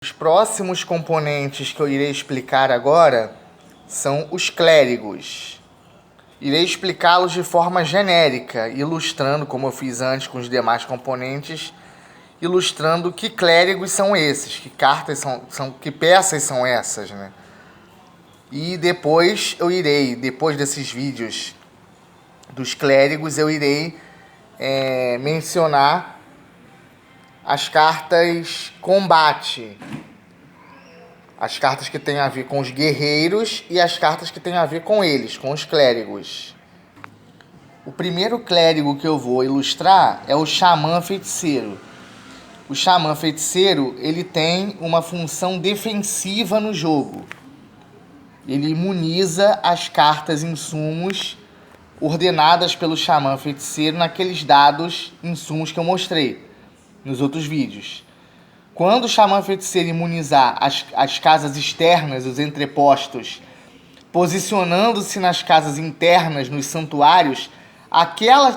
Os próximos componentes que eu irei explicar agora são os clérigos. Irei explicá-los de forma genérica, ilustrando, como eu fiz antes com os demais componentes, ilustrando que clérigos são esses, que cartas que peças são essas, né? E depois depois desses vídeos dos clérigos, eu irei mencionar as cartas combate, as cartas que têm a ver com os guerreiros e as cartas que têm a ver com eles, com os clérigos. O primeiro clérigo que eu vou ilustrar é o xamã feiticeiro. O xamã feiticeiro, ele tem uma função defensiva no jogo. Ele imuniza as cartas insumos ordenadas pelo xamã feiticeiro naqueles dados insumos que eu mostrei nos outros vídeos. Quando o xamã feiticeiro imunizar as casas externas, os entrepostos, posicionando-se nas casas internas, nos santuários,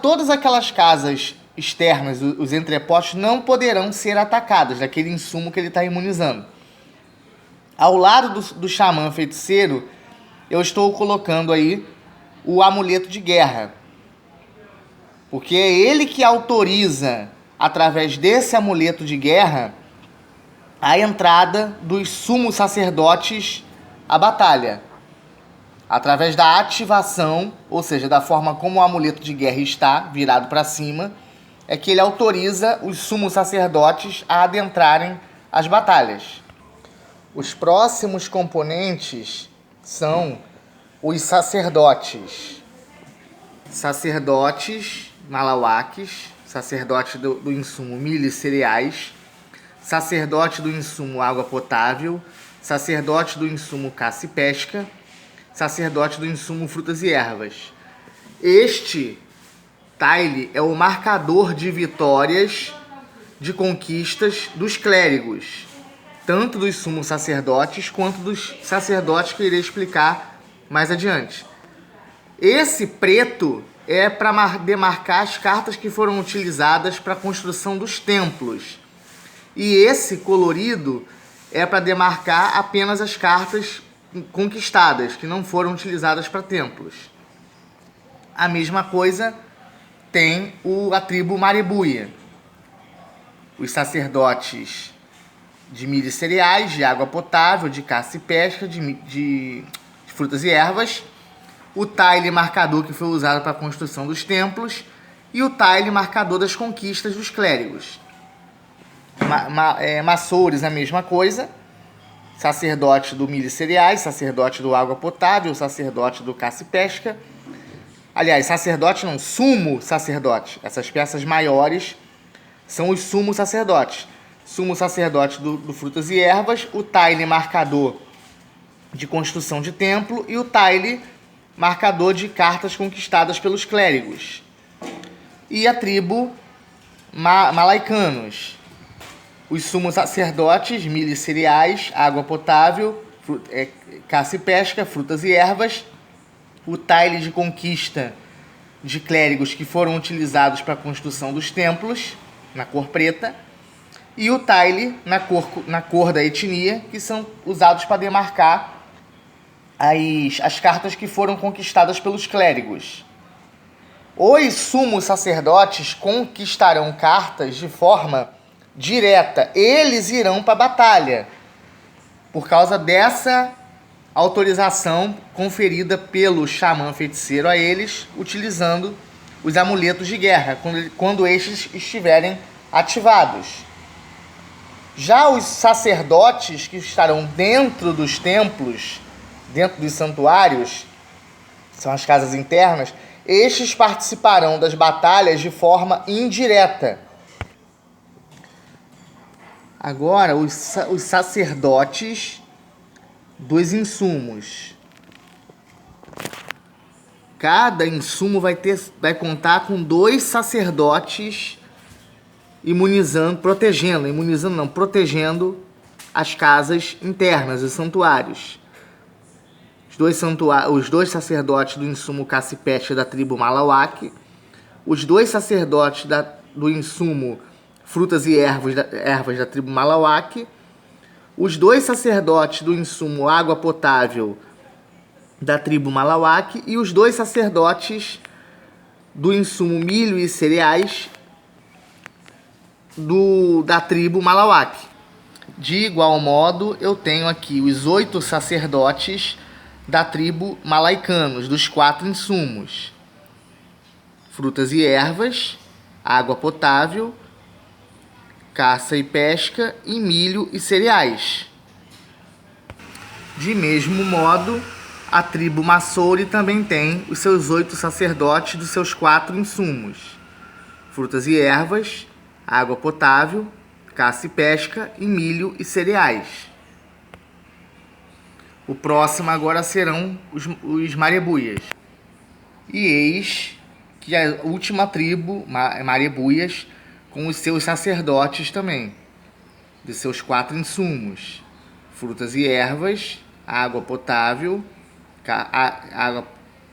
todas aquelas casas externas, os entrepostos, não poderão ser atacadas daquele insumo que ele está imunizando. Ao lado do xamã feiticeiro, eu estou colocando aí o amuleto de guerra, porque é ele que autoriza, através desse amuleto de guerra, a entrada dos sumos sacerdotes à batalha. Através da ativação, ou seja, da forma como o amuleto de guerra está virado para cima, é que ele autoriza os sumos sacerdotes a adentrarem as batalhas. Os próximos componentes são os sacerdotes. Sacerdotes malauaques, sacerdote do insumo milho e cereais, sacerdote do insumo água potável, sacerdote do insumo caça e pesca, sacerdote do insumo frutas e ervas. Este tile é o marcador de vitórias, de conquistas dos clérigos, tanto dos sumos sacerdotes quanto dos sacerdotes que eu irei explicar mais adiante. Esse preto é para demarcar as cartas que foram utilizadas para a construção dos templos. E esse colorido é para demarcar apenas as cartas conquistadas, que não foram utilizadas para templos. A mesma coisa tem a tribo Maribuia. Os sacerdotes de milho e cereais, de água potável, de caça e pesca, de frutas e ervas, o tile marcador que foi usado para a construção dos templos e o tile marcador das conquistas dos clérigos. Maçores, a mesma coisa, sacerdote do milho e cereais, sacerdote do água potável, sacerdote do caça e pesca. Aliás, sacerdote não, sumo sacerdote. Essas peças maiores são os sumos sacerdotes. Sumo sacerdote do frutas e ervas, o tile marcador de construção de templo e o tile marcador de cartas conquistadas pelos clérigos. E a tribo malaicanos, os sumos sacerdotes, milho e cereais, água potável, caça e pesca, frutas e ervas, o tile de conquista de clérigos que foram utilizados para a construção dos templos, na cor preta, e o tile na cor da etnia, que são usados para demarcar as cartas que foram conquistadas pelos clérigos. Os sumos sacerdotes conquistarão cartas de forma direta. Eles irão para a batalha por causa dessa autorização conferida pelo xamã feiticeiro a eles, utilizando os amuletos de guerra, quando estes estiverem ativados. Já os sacerdotes que estarão dentro dos templos, dentro dos santuários, são as casas internas, estes participarão das batalhas de forma indireta. Agora, os sacerdotes dos insumos. Cada insumo vai contar com 2 sacerdotes protegendo as casas internas, os santuários. Os dois sacerdotes do insumo caça e pesca da tribo Malauaque, os 2 sacerdotes do insumo frutas e ervas da tribo Malauaque, os 2 sacerdotes do insumo água potável da tribo Malawak e os 2 sacerdotes do insumo milho e cereais da tribo Malawak. De igual modo, eu tenho aqui os 8 sacerdotes da tribo Malaicanos, dos 4 insumos: frutas e ervas, água potável, caça e pesca e milho e cereais. De mesmo modo, a tribo Massouri também tem os seus 8 sacerdotes dos seus 4 insumos: frutas e ervas, água potável, caça e pesca e milho e cereais. O próximo agora serão os Marebuias. E eis que a última tribo, Marebuias, com os seus sacerdotes também, de seus 4 insumos: frutas e ervas, água potável,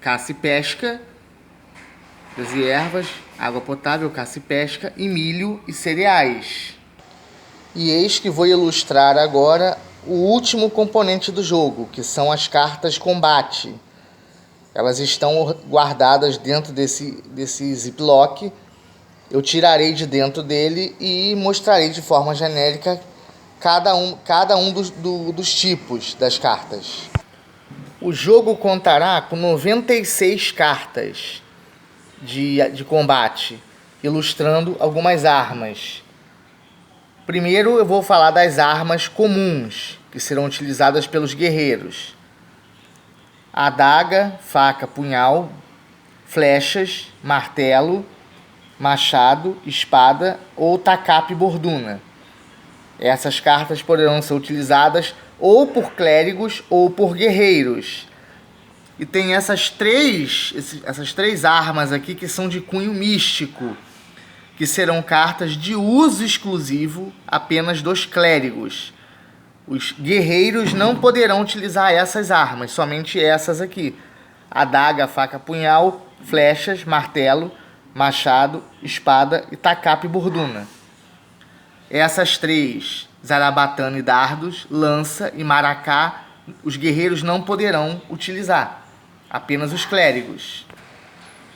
caça e pesca, frutas e ervas, água potável, caça e pesca e milho e cereais. E eis que vou ilustrar agora o último componente do jogo, que são as cartas combate. Elas estão guardadas dentro desse ziplock. Eu tirarei de dentro dele e mostrarei de forma genérica cada um dos tipos das cartas. O jogo contará com 96 cartas de combate, ilustrando algumas armas. Primeiro eu vou falar das armas comuns, que serão utilizadas pelos guerreiros: adaga, faca, punhal, flechas, martelo, machado, espada ou tacape borduna. Essas cartas poderão ser utilizadas ou por clérigos ou por guerreiros. E tem essas três armas aqui que são de cunho místico, que serão cartas de uso exclusivo apenas dos clérigos. Os guerreiros não poderão utilizar essas armas, somente essas aqui: adaga, faca, punhal, flechas, martelo, machado, espada e tacape borduna. Essas 3, zarabatana e dardos, lança e maracá, os guerreiros não poderão utilizar, apenas os clérigos.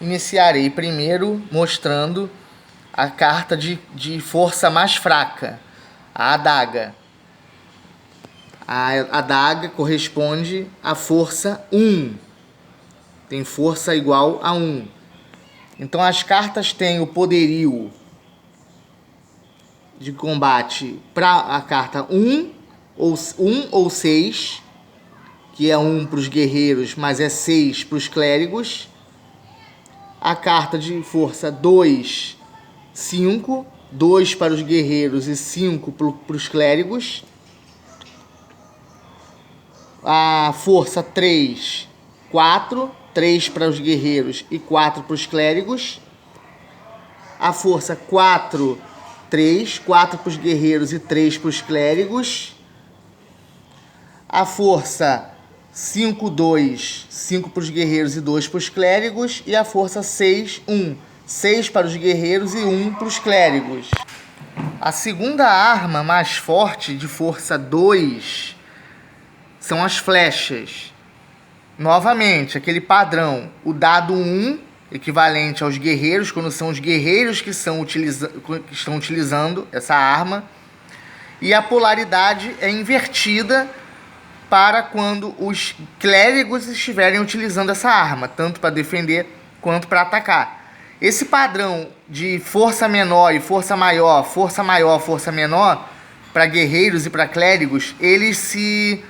Iniciarei primeiro mostrando a carta de força mais fraca, a adaga. A adaga corresponde à força 1. Tem força igual a 1. Então as cartas têm o poderio de combate para a carta 1 ou 6, que é 1 para os guerreiros, mas é 6 para os clérigos. A carta de força 2, 5, 2 para os guerreiros e 5 para os clérigos. A força 3, 4, 3 para os guerreiros e 4 para os clérigos. A força 4, 3, 4 para os guerreiros e 3 para os clérigos. A força 5, 2, 5 para os guerreiros e 2 para os clérigos. E a força 6, 1, 6 para os guerreiros e 1 para os clérigos. A segunda arma mais forte, de força 2, são as flechas. Novamente, aquele padrão: o dado 1, equivalente aos guerreiros, quando são os guerreiros que estão utilizando essa arma, e a polaridade é invertida para quando os clérigos estiverem utilizando essa arma, tanto para defender quanto para atacar. Esse padrão de força menor e força maior, força menor, para guerreiros e para clérigos, eles se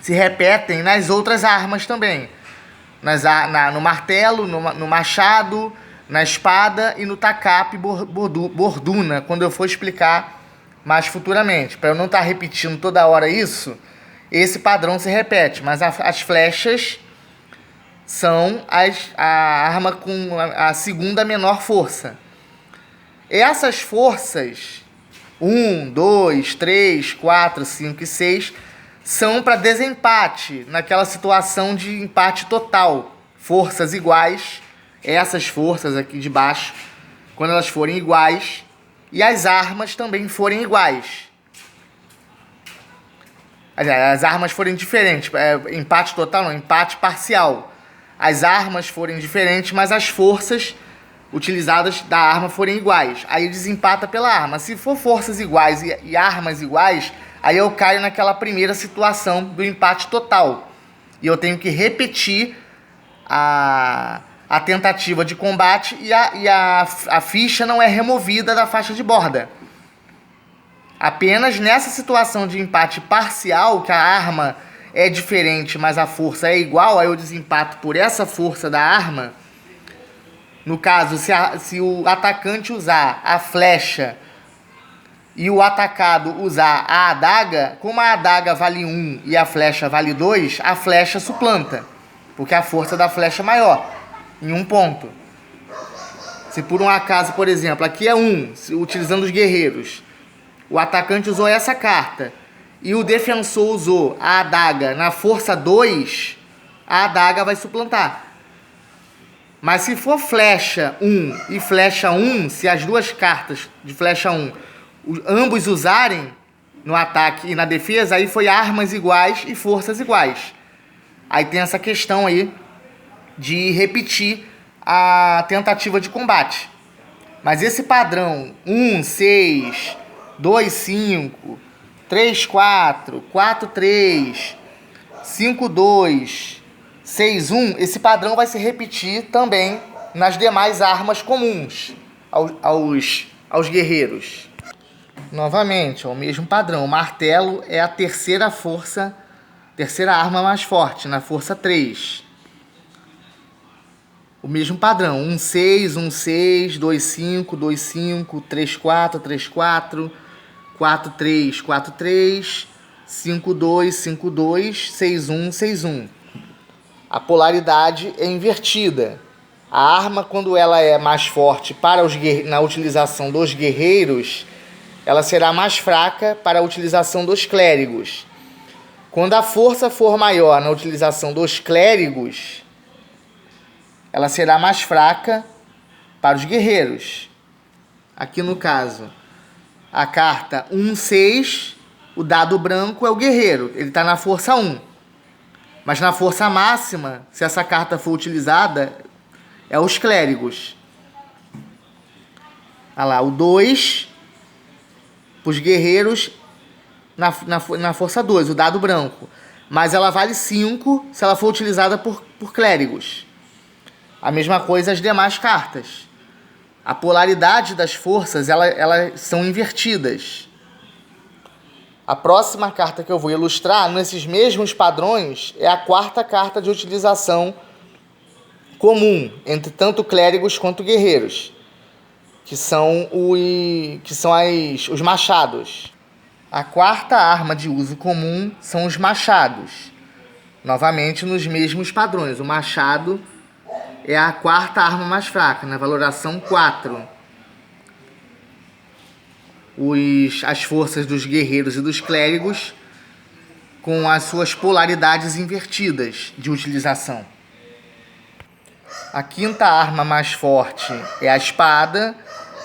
repetem nas outras armas também. No martelo, no machado, na espada e no tacape borduna, quando eu for explicar mais futuramente. Para eu não estar repetindo toda hora isso, esse padrão se repete, mas as flechas são a arma com a segunda menor força. Essas forças, 1, 2, 3, 4, 5 e 6, são para desempate, naquela situação de empate total. Forças iguais, essas forças aqui de baixo, quando elas forem iguais, e as armas também forem iguais. As armas forem diferentes, empate total não, empate parcial. As armas forem diferentes, mas as forças utilizadas da arma forem iguais. Aí desempata pela arma. Se for forças iguais e armas iguais, aí eu caio naquela primeira situação do empate total. E eu tenho que repetir a tentativa de combate e a ficha não é removida da faixa de borda. Apenas nessa situação de empate parcial, que a arma é diferente, mas a força é igual, aí eu desempato por essa força da arma. No caso, se o atacante usar a flecha e o atacado usar a adaga, como a adaga vale 1 e a flecha vale 2, a flecha suplanta, porque a força da flecha é maior, em 1 ponto. Se por um acaso, por exemplo, aqui é 1, utilizando os guerreiros, o atacante usou essa carta e o defensor usou a adaga na força 2, a adaga vai suplantar. Mas se for flecha 1 e flecha 1, se as duas cartas de flecha 1 ambos usarem no ataque e na defesa, aí foi armas iguais e forças iguais. Aí tem essa questão aí de repetir a tentativa de combate. Mas esse padrão 1, 6, 2, 5, 3, 4, 4, 3, 5, 2, 6, 1, esse padrão vai se repetir também nas demais armas comuns aos guerreiros. Novamente, o mesmo padrão. O martelo é a terceira arma mais forte, na força 3. O mesmo padrão. 1, 6, 1, 6, 2, 5, 2, 5, 3, 4, 3, 4, 4, 3, 4, 3, 5, 2, 5, 2, 6, 1, 6, 1. A polaridade é invertida. A arma, quando ela é mais forte na utilização dos guerreiros, ela será mais fraca para a utilização dos clérigos. Quando a força for maior na utilização dos clérigos, ela será mais fraca para os guerreiros. Aqui no caso, a carta 1, 6, o dado branco é o guerreiro, ele está na força 1. Mas na força máxima, se essa carta for utilizada, é os clérigos. Olha lá, o 2, para os guerreiros, na força 2, o dado branco. Mas ela vale 5 se ela for utilizada por clérigos. A mesma coisa as demais cartas. A polaridade das forças, elas são invertidas. A próxima carta que eu vou ilustrar, nesses mesmos padrões, é a quarta carta de utilização comum, entre tanto clérigos quanto guerreiros, que são os machados. A quarta arma de uso comum são os machados. Novamente, nos mesmos padrões. O machado é a quarta arma mais fraca, na valoração 4. As forças dos guerreiros e dos clérigos com as suas polaridades invertidas de utilização. A quinta arma mais forte é a espada,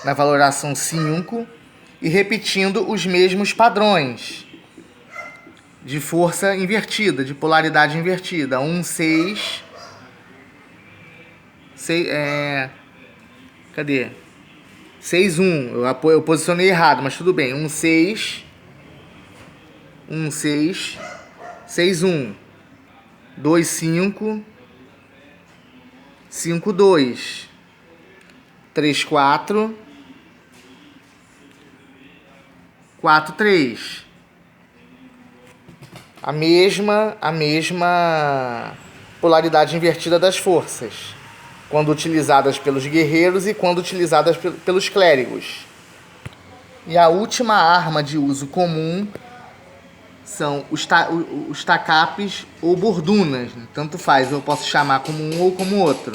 na valoração 5, e repetindo os mesmos padrões de força invertida, de polaridade invertida. 1, 6... Cadê? 6, 1. Eu posicionei errado, mas tudo bem. 1, 6. 1, 6. 6, 1. 2, 5. 5, 2. 3, 4. 4, 3. A mesma polaridade invertida das forças, quando utilizadas pelos guerreiros e quando utilizadas pelos clérigos. E a última arma de uso comum são os tacapes ou bordunas. Tanto faz, eu posso chamar como um ou como outro.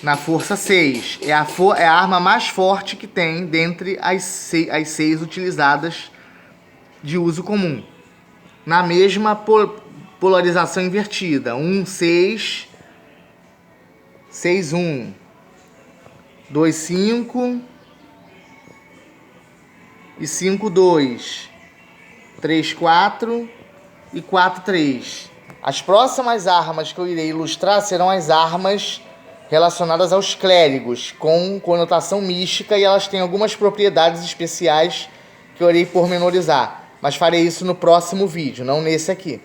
Na força 6, é a arma mais forte que tem dentre as 6 utilizadas de uso comum. Na mesma polarização invertida. 1, 6... 6, 1, 2, 5 e 5, 2, 3, 4, E 4-3. As próximas armas que eu irei ilustrar serão as armas relacionadas aos clérigos, com conotação mística, e elas têm algumas propriedades especiais que eu irei pormenorizar. Mas farei isso no próximo vídeo, não nesse aqui.